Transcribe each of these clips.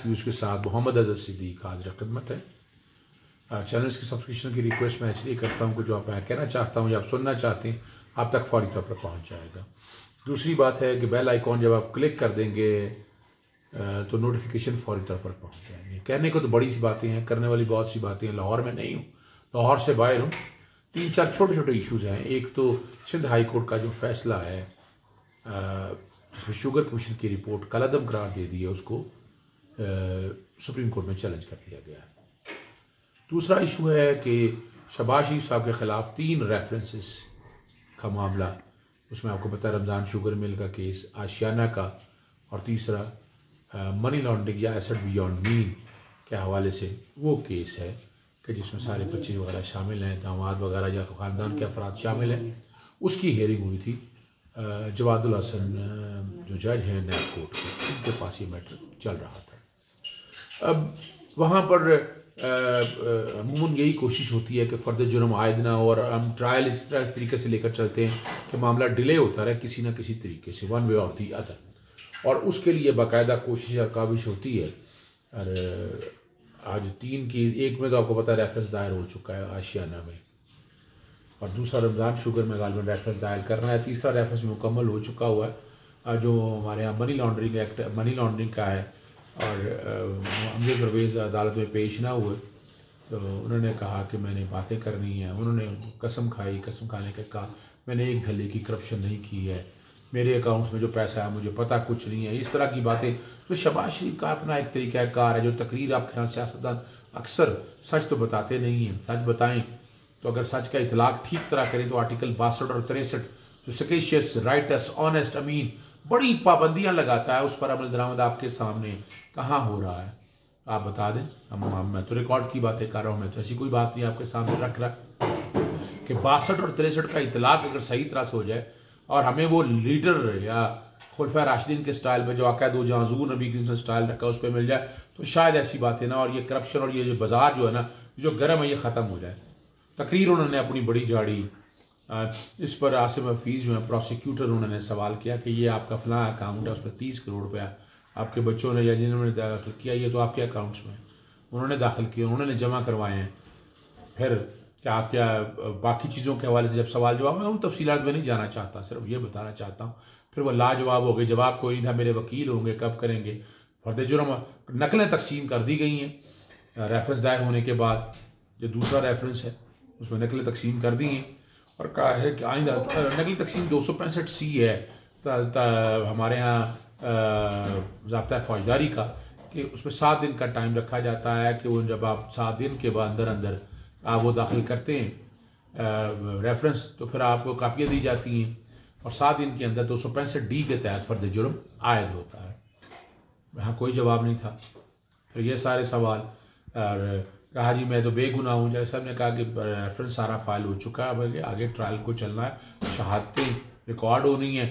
Facts views के साथ मोहम्मद अज़हर सिद्दीक हाज़िर खिदमत है। चैनल्स की सब्सक्रिप्शन की रिक्वेस्ट मैं इसलिए करता हूँ कि जो आप मैं कहना चाहता हूँ या आप सुनना चाहते हैं आप तक फौरी तौर पर पहुँच जाएगा। दूसरी बात है कि बेल आइकॉन जब आप क्लिक कर देंगे तो नोटिफिकेशन फौरी तौर पर पहुँच जाएंगे। कहने को तो बड़ी सी बातें हैं, करने वाली बहुत सी बातें हैं। लाहौर में नहीं हूँ, लाहौर से बाहर हूँ। 3-4 छोटे छोटे इश्यूज़ हैं। एक तो सिंध हाई कोर्ट का जो फैसला है जिसमें शुगर कमीशन की रिपोर्ट कलअदम करार दे दी है, उसको सुप्रीम कोर्ट में चैलेंज कर दिया गया है। दूसरा इशू है कि शहबाज शरीफ साहब के ख़िलाफ़ 3 रेफरेंसेस का मामला, उसमें आपको पता है रमज़ान शुगर मिल का केस, आशियाना का, और तीसरा मनी लॉन्ड्रिंग या एसेट बियॉन्ड मीन के हवाले से वो केस है कि जिसमें सारे बच्चे वगैरह शामिल हैं, दामाद वगैरह या ख़ानदान के अफराद शामिल हैं। उसकी हेयरिंग हुई थी। जवादुल हसन जो जज हैं नैब कोर्ट के, उनके पास ये मैटर चल रहा था। अब वहाँ पर अमूमन यही कोशिश होती है कि फ़र्द जुर्म आयद ना हो और हम ट्रायल इस तरीके से लेकर चलते हैं कि मामला डिले होता रहे किसी न किसी तरीके से, वन वे और दी अदर, और उसके लिए बाकायदा कोशिश और काविश होती है। और आज 3 की, एक में तो आपको पता है रेफरेंस दायर हो चुका है आशियाना में, और दूसरा रमज़ान शुगर में गालिबन रेफरेंस दायर करना है, तीसरा रेफरेंस में मुकम्मल हो चुका हुआ है जो हमारे यहाँ money laundering act, money laundering का है। और अमजद परवेज़ अदालत में पेश ना हुए तो उन्होंने कहा कि मैंने बातें करनी है। उन्होंने कसम खाई, कसम खाने के कहा मैंने एक धल्ले की करप्शन नहीं की है, मेरे अकाउंट्स में जो पैसा है मुझे पता कुछ नहीं है। इस तरह की बातें, तो शहबाज शरीफ का अपना एक तरीक़ाकार है। जो तकरीर आपके यहाँ सियासतदान अक्सर सच तो बताते नहीं हैं, सच बताएं तो अगर सच का इतलाक ठीक तरह करें तो आर्टिकल 62 और 63 जो सकेशियस, राइटस, ऑनेस्ट, अमीन, बड़ी पाबंदियां लगाता है, उस पर अमल दरामद आपके सामने कहाँ हो रहा है आप बता दें। मैं तो रिकॉर्ड की बातें कर रहा हूँ, मैं तो ऐसी कोई बात नहीं आपके सामने रख रहा कि 62 और 63 का इतलाक अगर सही तरह से हो जाए और हमें वो लीडर या खुलफा राशिदीन के स्टाइल में जो आका दो जहाँ नबी की स्टाइल रखा उस पर मिल जाए तो शायद ऐसी बातें ना, और ये करप्शन और ये जो बाजार जो है ना, जो गर्म है, ये ख़त्म हो जाए। तकरीर उन्होंने अपनी बड़ी झाड़ी, इस पर आसिम हफीज़ जो है प्रोसिक्यूटर, उन्होंने सवाल किया कि ये आपका फ़लाँ अकाउंट है, उस पर 30 करोड़ रुपया आपके बच्चों ने या जिन्होंने दाखिल किया ये तो आपके अकाउंट्स में उन्होंने दाखिल किए, उन्होंने जमा करवाए हैं। फिर क्या आप क्या बाकी चीज़ों के हवाले से जब सवाल जवाब, मैं उन तफसीलात में नहीं जाना चाहता, सिर्फ ये बताना चाहता हूँ। फिर वह लाजवाब हो गए, जवाब कोई नहीं था, मेरे वकील होंगे, कब करेंगे। फर्द जुर्म नकलें तकसीम कर दी गई हैं रेफरेंस दायर होने के बाद। जो दूसरा रेफरेंस है उसमें नकलें तकसीम कर दी हैं और कहा है कि आइंदा नकली तकसीम 265C है हमारे यहाँ ज़ाब्ता फौजदारी का, कि उसमें 7 दिन का टाइम रखा जाता है कि वो जब आप 7 दिन के बाद अंदर आप वो दाखिल करते हैं रेफरेंस तो फिर आपको कापियाँ दी जाती हैं और 7 दिन के अंदर 265D के तहत फ़र्द जुर्म आयद होता है। वहाँ कोई जवाब नहीं था। फिर ये सारे सवाल और कहा जी मैं तो बेगुनाह हूँ। जैसे हमने कहा कि रेफरेंस सारा फाइल हो चुका है, अब आगे ट्रायल को चलना है, शहादतें रिकॉर्ड होनी है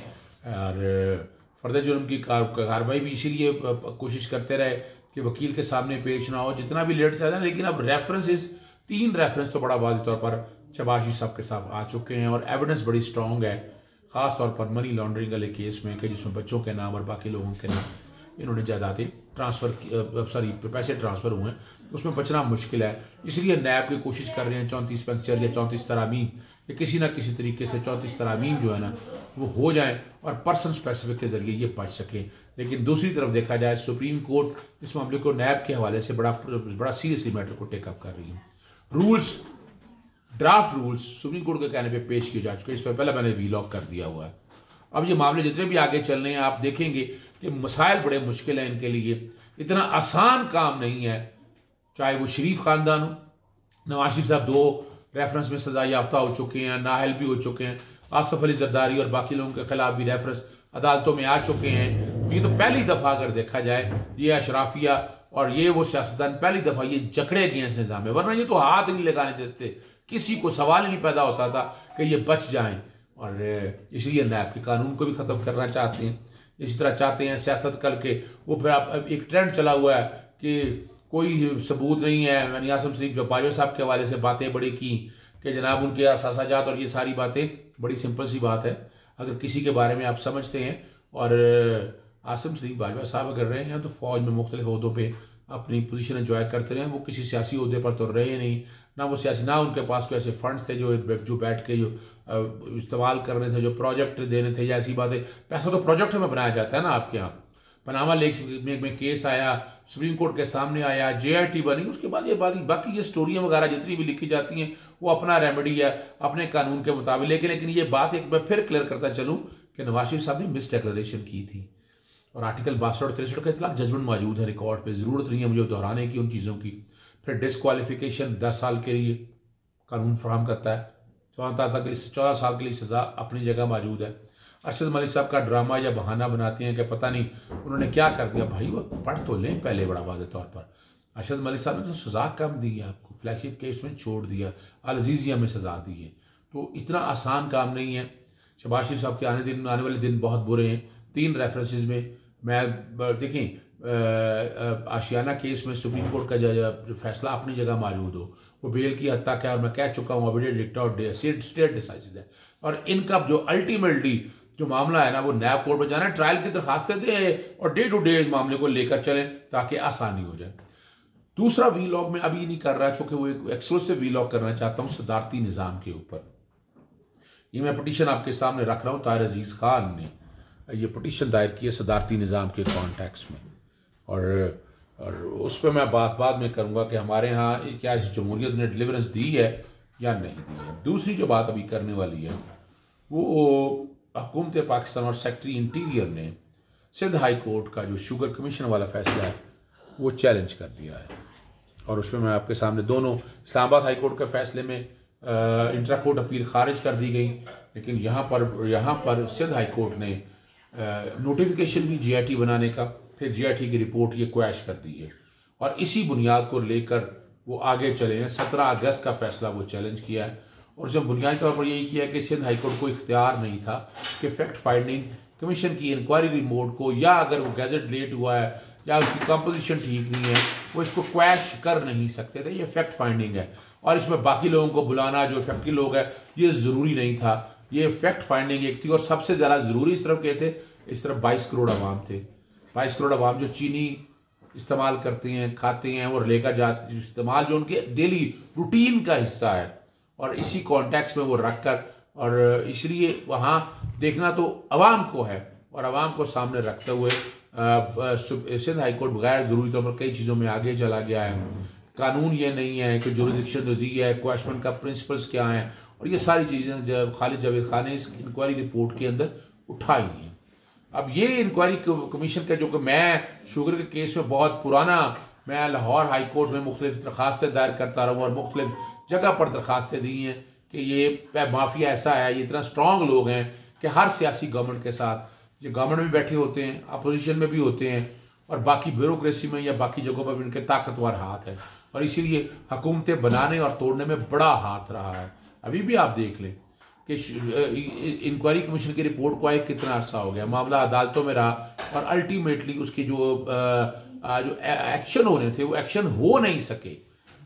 और फ़र्द जुर्म की कार्रवाई भी इसीलिए कोशिश करते रहे कि वकील के सामने पेश ना हो, जितना भी लेट जाता है। लेकिन अब रेफरेंसेस 3 रेफरेंस तो बड़ा वाज़ेह तौर पर शहबाज शरीफ साहब के साथ आ चुके हैं और एविडेंस बड़ी स्ट्रॉन्ग है, ख़ास तौर पर मनी लॉन्ड्रिंग वाले केस में कि जिसमें बच्चों के नाम और बाकी लोगों के नाम इन्होंने जायदादें पैसे ट्रांसफ़र हुए हैं, उसमें बचना मुश्किल है। इसलिए नैब की कोशिश कर रहे हैं 34 पंक्चर या 34 तरामीम या किसी ना किसी तरीके से 34 तरामीम जो है ना वो हो जाएं और पर्सन स्पेसिफिक के ज़रिए ये बच सकें। लेकिन दूसरी तरफ देखा जाए सुप्रीम कोर्ट इस मामले को नैब के हवाले से बड़ा सीरियसली मैटर को टेकअप कर रही है। Rules, draft rules supreme court के कहने पे पेश किए जा चुके हैं, इस पर पहले मैंने वीलॉग कर दिया हुआ है। अब ये मामले जितने भी आगे चल रहे हैं आप देखेंगे कि मसाइल बड़े मुश्किल हैं इनके लिए, इतना आसान काम नहीं है। चाहे वो शरीफ ख़ानदान हो, नवाज शरीफ साहब 2 रेफरेंस में सजा याफ्ता हो चुके हैं, नाहल भी हो चुके हैं, आसफ अली जरदारी और बाकी लोगों के खिलाफ भी रेफरेंस अदालतों में आ चुके हैं। ये तो पहली दफ़ा अगर देखा जाए ये अशराफिया और ये वो सियासतदान पहली दफ़ा ये जकड़े गए इस निज़ाम में, वरना ये तो हाथ नहीं लगाने देते, किसी को सवाल ही नहीं पैदा होता था कि ये बच जाएं। और इसलिए नैब के कानून को भी ख़त्म करना चाहते हैं। इसी तरह चाहते हैं सियासत करके वो फिर आप एक ट्रेंड चला हुआ है कि कोई सबूत नहीं है। मैंने आसम शरीफ जो बाजवा साहब के हवाले से बातें बड़ी की कि जनाब उनके असासाजात और ये सारी बातें, बड़ी सिंपल सी बात है। अगर किसी के बारे में आप समझते हैं और आसिम शरीफ बाजवा साहब अगर रहे हैं तो फ़ौज में मुख्तलिफ अहदों पर अपनी पोजीशन एंजॉय करते रहे। वो किसी सियासी अहदे पर तो रहे नहीं, ना वो सियासी, ना उनके पास कोई ऐसे फंड्स थे जो बैठ के जो इस्तेमाल कर रहे थे, जो प्रोजेक्ट देने थे या ऐसी बातें। पैसा तो प्रोजेक्ट में बनाया जाता है ना आपके यहाँ। पनामा लीक्स में केस आया, सुप्रीम कोर्ट के सामने आया, JIT बनी, उसके बाद ये बाकी ये स्टोरियाँ वगैरह जितनी भी लिखी जाती हैं वो अपना रेमेडी है अपने कानून के मुताबिक। लेकिन ये बात एक बार फिर क्लियर करता चलूँ कि नवाज शरीफ साहब ने मिस डिक्लेरेशन की थी और आर्टिकल 62 और 63 का इतलाक जजमेंट मौजूद है रिकॉर्ड पे, ज़रूरत नहीं है मुझे दोहराने की उन चीज़ों की। फिर डिसक्वालिफिकेशन 10 साल के लिए कानून फराहम करता है, 14 साल के लिए सज़ा अपनी जगह मौजूद है। अरशद मलिक साहब का ड्रामा या बहाना बनाती हैं कि पता नहीं उन्होंने क्या कर दिया। भाई वो पढ़ तो लें पहले बड़ा वाज़ेह तौर पर। अरशद मलिक साहब ने तो सज़ा कम दी है आपको, फ्लैगशिप केस में छोड़ दिया, अल अज़ीज़िया में सज़ा दी है, तो इतना आसान काम नहीं है। शहबाज शरीफ साहब के आने वाले दिन बहुत बुरे हैं। 3 रेफरेंसेस में मैं देखें आशियाना केस में सुप्रीम कोर्ट का फैसला अपनी जगह मौजूद हो, वो बेल की हद तक है और मैं कह चुका हूँ अभी डिक्टा और स्टेट डिसाइसिस है। और इनका जो अल्टीमेटली जो मामला है ना वो नैब कोर्ट में जाना है, ट्रायल की दरखास्तें दें और डे टू डे इस मामले को लेकर चलें ताकि आसानी हो जाए। दूसरा वीलॉग में अभी नहीं कर रहा चूँकि वो एक एक्सक्लूसिव वीलॉग करना चाहता हूँ सदारती निज़ाम के ऊपर। ये मैं पटिशन आपके सामने रख रहा हूँ। ताहिर अजीज़ खान ने ये पटिशन दायर की है सदारती निज़ाम के कॉन्टेक्स्ट में, और उस पर मैं बात बाद में करूँगा कि हमारे यहाँ क्या इस जमहूरियत ने डिलीवरेंस दी है या नहीं दी है। दूसरी जो बात अभी करने वाली है वो हुकूमत पाकिस्तान और सेक्रेटरी इंटीरियर ने सिंध हाई कोर्ट का जो शुगर कमीशन वाला फैसला है वो चैलेंज कर दिया है। और उसमें मैं आपके सामने दोनों इस्लामाबाद हाई कोर्ट के फैसले में इंट्रा कोर्ट अपील खारिज कर दी गई, लेकिन यहाँ पर सिंध हाई कोर्ट ने नोटिफिकेशन भी JIT बनाने का, फिर JIT की रिपोर्ट ये क्वैश कर दी है और इसी बुनियाद को लेकर वो आगे चले हैं। 17 अगस्त का फैसला वो चैलेंज किया है और जब बुनियादी तौर पर यही किया कि सिंध हाई कोर्ट को इख्तियार नहीं था कि फैक्ट फाइंडिंग कमीशन की इंक्वायरी रिपोर्ट को, या अगर वो गैजेट लेट हुआ है या उसकी कंपोजिशन ठीक नहीं है, वो इसको क्वैश कर नहीं सकते थे। ये फैक्ट फाइंडिंग है और इसमें बाकी लोगों को बुलाना जो फैक्ट्री लोग हैं ये ज़रूरी नहीं था। ये फैक्ट फाइंडिंग एक थी और सबसे ज़्यादा ज़रूरी इस तरफ के थे, इस तरफ 22 करोड़ अवाम थे। 22 करोड़ अवाम जो चीनी इस्तेमाल करते हैं, खाते हैं और लेकर जाते, इस्तेमाल जो उनके डेली रूटीन का हिस्सा है, और इसी कॉन्टेक्स्ट में वो रख कर, और इसलिए वहाँ देखना तो अवाम को है और अवाम को सामने रखते हुए सिंध हाई कोर्ट बगैर ज़रूरी तौर पर कई चीज़ों में आगे चला गया है। कानून ये नहीं है कि जुरिडिक्शन तो दी है, क्वेश्चन का प्रिंसिपल्स क्या हैं, और ये सारी चीज़ें जब खालिद जावेद खान ने इस इंक्वायरी रिपोर्ट के अंदर उठाई हैं। अब ये इंक्वायरी कमीशन का जो कि मैं शुगर के केस में बहुत पुराना, मैं लाहौर हाई कोर्ट में मुख्तलिफ दरखास्तें दायर करता रहा हूँ और मुख्तलिफ जगह पर दरखास्तें दी हैं कि ये माफिया ऐसा है, ये इतना स्ट्रॉन्ग लोग हैं कि हर सियासी गवर्नमेंट के साथ ये गवर्नमेंट में बैठे होते हैं, अपोजिशन में भी होते हैं और बाकी ब्यूरोक्रेसी में या बाकी जगहों पर भी उनके ताकतवर हाथ है, और इसीलिए हुकूमतें बनाने और तोड़ने में बड़ा हाथ रहा है। अभी भी आप देख लें कि इंक्वायरी कमीशन की रिपोर्ट को आए कितना अर्सा हो गया, मामला अदालतों में रहा और अल्टीमेटली उसकी जो एक्शन होने थे वो एक्शन हो नहीं सके,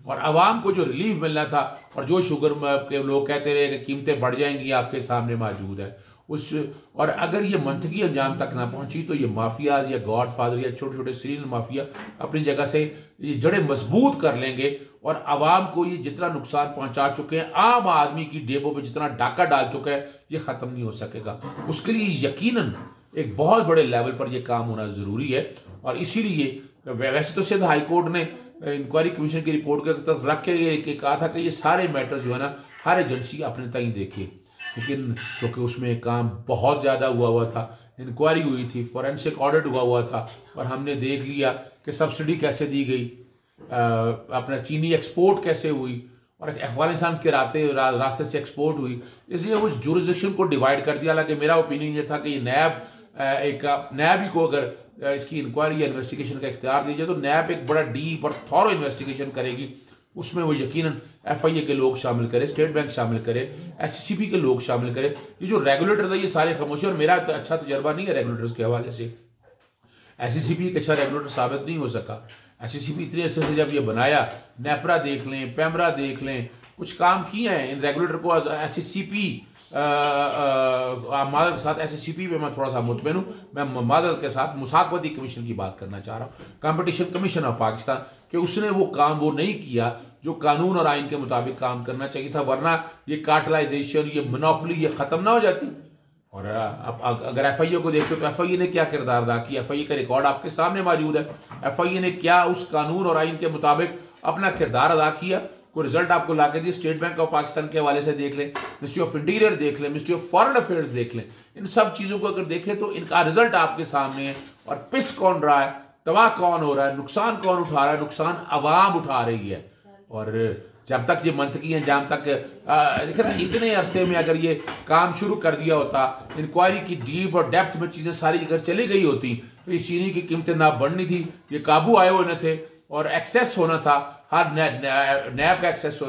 और आवाम को जो रिलीफ मिलना था और जो शुगर के लोग कहते रहे कि कीमतें बढ़ जाएंगी आपके सामने मौजूद है उस, और अगर ये मंतकी अंजाम तक ना पहुंची तो ये माफियाज या गॉड फादर या छोटे छोटे सीरियल माफिया अपनी जगह से ये जड़ें मजबूत कर लेंगे और आवाम को ये जितना नुकसान पहुंचा चुके हैं, आम आदमी की जेबों पे जितना डाका डाल चुका है, ये ख़त्म नहीं हो सकेगा। उसके लिए यकीनन एक बहुत बड़े लेवल पर यह काम होना ज़रूरी है, और इसीलिए वैसे तो सिंध हाई कोर्ट ने इंक्वायरी कमीशन की रिपोर्ट के तरफ रख के कहा था कि ये सारे मैटर जो है ना हर एजेंसी अपने तक देखे, लेकिन चूँकि उसमें काम बहुत ज़्यादा हुआ था, इंक्वायरी हुई थी, फॉरेंसिक ऑडिट हुआ था, और हमने देख लिया कि सब्सिडी कैसे दी गई, अपना चीनी एक्सपोर्ट कैसे हुई और अफगानिस्तान के रास्ते से एक्सपोर्ट हुई, इसलिए उस जुरिस्डिक्शन को डिवाइड कर दिया। हालांकि मेरा ओपिनियन ये था कि ये नैब ही को अगर इसकी इंक्वायरी या इन्वेस्टिगेशन का इख्तियार दीजिए तो नैब एक बड़ा डीप और थॉरो इन्वेस्टिगेशन करेगी, उसमें वो यकीनन FIA के लोग शामिल करे, स्टेट बैंक शामिल करे, SCCP के लोग शामिल करे। ये जो रेगुलेटर था ये सारे खामोशी, और मेरा तो अच्छा तजर्बा नहीं है रेगुलेटर्स के हवाले से, SCCP एक अच्छा रेगुलेटर साबित नहीं हो सका। SCCP इतने अच्छे से जब ये बनाया, नेपरा देख लें, पैमरा देख लें, कुछ काम किए हैं इन रेगुलेटर को SCCP मादल के साथ SSCP पे मैं थोड़ा सा मुतमईन हूँ। मैं मादल के साथ मुसाकबती कमीशन की बात करना चाह रहा हूँ, कंपटीशन कमीशन ऑफ पाकिस्तान, कि उसने वो काम वो नहीं किया जो कानून और आइन के मुताबिक काम करना चाहिए था, वरना ये कार्टलाइजेशन, ये मोनोपोली, ये ख़त्म ना हो जाती। और अब अगर FIA को देखो तो FIA ने क्या किरदार अदा किया, FIA का रिकॉर्ड आपके सामने मौजूद है। FIA ने क्या उस कानून और आइन के मुताबिक अपना किरदार अदा किया। कोई रिजल्ट आपको ला के दिए, स्टेट बैंक ऑफ पाकिस्तान के हवाले से देख लें, मिनिस्ट्री ऑफ इंटीरियर देख लें, मिनिस्ट्री ऑफ फॉरेन अफेयर्स देख लें, इन सब चीज़ों को अगर देखें तो इनका रिजल्ट आपके सामने है। और पिस कौन रहा है, तबाह कौन हो रहा है, नुकसान कौन उठा रहा है, नुकसान अवाम उठा रही है। और जब तक ये मंतकी हैं, जब तक देखें ना, इतने अरसे में अगर ये काम शुरू कर दिया होता, इंक्वायरी की डीप और डेप्थ में चीज़ें सारी अगर चली गई होती, तो ये चीनी की कीमतें ना बढ़नी थी, ये काबू आए हुए न थे और एक्सेस होना था। हर नैब का एक्सेस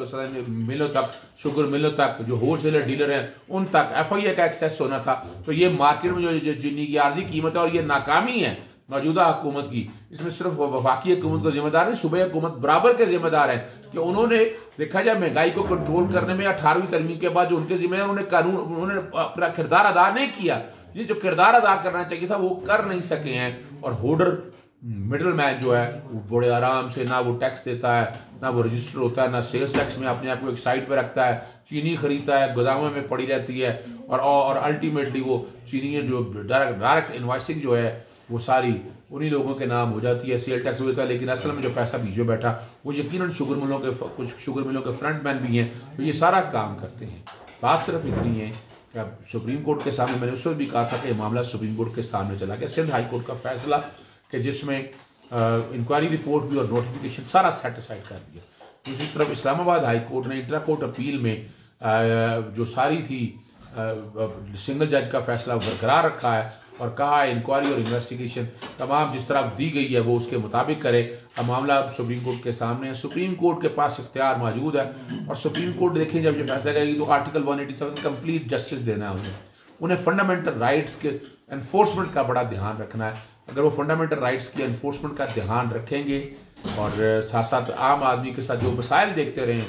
मिलों तक, शुगर मिलों तक, जो होलसेलर डीलर हैं उन तक FIA का एक्सेस होना था। तो ये मार्केट में जो चीनी की आर्जी कीमत है और ये नाकामी है मौजूदा हुकूमत की, इसमें सिर्फ वफाकी हुकूमत को जिम्मेदार नहीं, सूबे हुकूमत बराबर के जिम्मेदार हैं कि उन्होंने देखा जाए महंगाई को कंट्रोल करने में 18वीं तरमीम के बाद जो उनके जिम्मेदार, उन्होंने अपना किरदार अदा नहीं किया। ये जो किरदार अदा करना चाहिए था वो कर नहीं सके हैं। और होल्डर मिडल मैन जो है वो बड़े आराम से, ना वो टैक्स देता है, ना वो रजिस्टर होता है, ना सेल्स टैक्स में अपने आप को एक साइड पे रखता है, चीनी खरीदता है, गोदामों में पड़ी रहती है। और अल्टीमेटली वो चीनी जो डायरेक्ट इन्वाइसिंग जो है वो सारी उन्हीं लोगों के नाम हो जाती है, सेल टैक्स होता है। लेकिन असल में जो पैसा बीच में बैठा वो यकीनन शुगर मिलों के, कुछ शुगर मिलों के फ्रंट मैन भी हैं, तो ये सारा काम करते हैं। बात सिर्फ इतनी है कि अब सुप्रीम कोर्ट के सामने, मैंने उस वक्त भी कहा था कि मामला सुप्रीम कोर्ट के सामने चला गया, सिंध हाई कोर्ट का फैसला कि जिसमें इंक्वायरी रिपोर्ट भी और नोटिफिकेशन सारा सेटिस्फाइड कर दिया। दूसरी तरफ इस्लामाबाद हाई कोर्ट ने इंट्रा कोर्ट अपील में जो सारी थी सिंगल जज का फैसला बरकरार रखा है और कहा है इंक्वायरी और इन्वेस्टिगेशन तमाम जिस तरह दी गई है वो उसके मुताबिक करे। अब मामला सुप्रीम कोर्ट के सामने है, सुप्रीम कोर्ट के पास इख्तियार मौजूद है और सुप्रीम कोर्ट देखें जब ये फैसला करेगी तो आर्टिकल 187 कंप्लीट जस्टिस देना है उन्हें फंडामेंटल राइट्स के एनफोर्समेंट का बड़ा ध्यान रखना है। अगर वो फंडामेंटल राइट्स की एनफोर्समेंट का ध्यान रखेंगे और साथ साथ आम आदमी के साथ जो मसाइल देखते रहें,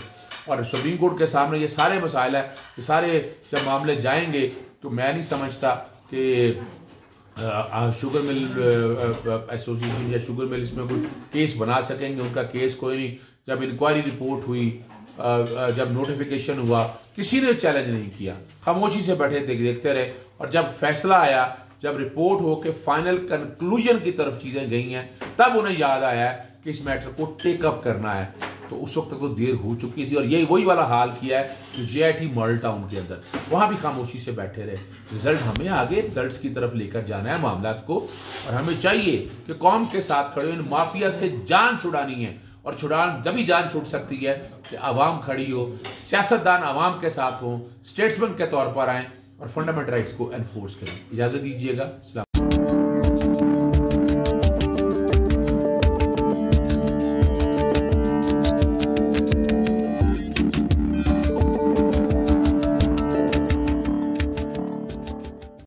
और सुप्रीम कोर्ट के सामने ये सारे मसाइल हैं, ये सारे जब मामले जाएंगे तो मैं नहीं समझता कि शुगर मिल एसोसिएशन या शुगर मिल इसमें कोई केस बना सकेंगे। उनका केस कोई नहीं। जब इंक्वायरी रिपोर्ट हुई, जब नोटिफिकेशन हुआ, किसी ने चैलेंज नहीं किया, खामोशी से बैठे देखते रहे। और जब फैसला आया, जब रिपोर्ट हो के फाइनल कंक्लूजन की तरफ चीज़ें गई हैं, तब उन्हें याद आया कि इस मैटर को टेकअप करना है। तो उस वक्त तक तो देर हो चुकी थी और यही वही वाला हाल किया है जो JIT मॉडल टाउन के अंदर, वहाँ भी खामोशी से बैठे रहे। रिजल्ट हमें आगे रिजल्ट्स की तरफ लेकर जाना है मामला को, और हमें चाहिए कि कौम के साथ खड़े इन माफिया से जान छुड़ानी है। और तभी जान छूट सकती है कि आवाम खड़ी हो, सियासतदान आवाम के साथ हों, स्टेट्समैन के तौर पर आएँ और फंडामेंटल राइट्स को एनफोर्स करें। इजाज़त दीजिएगा।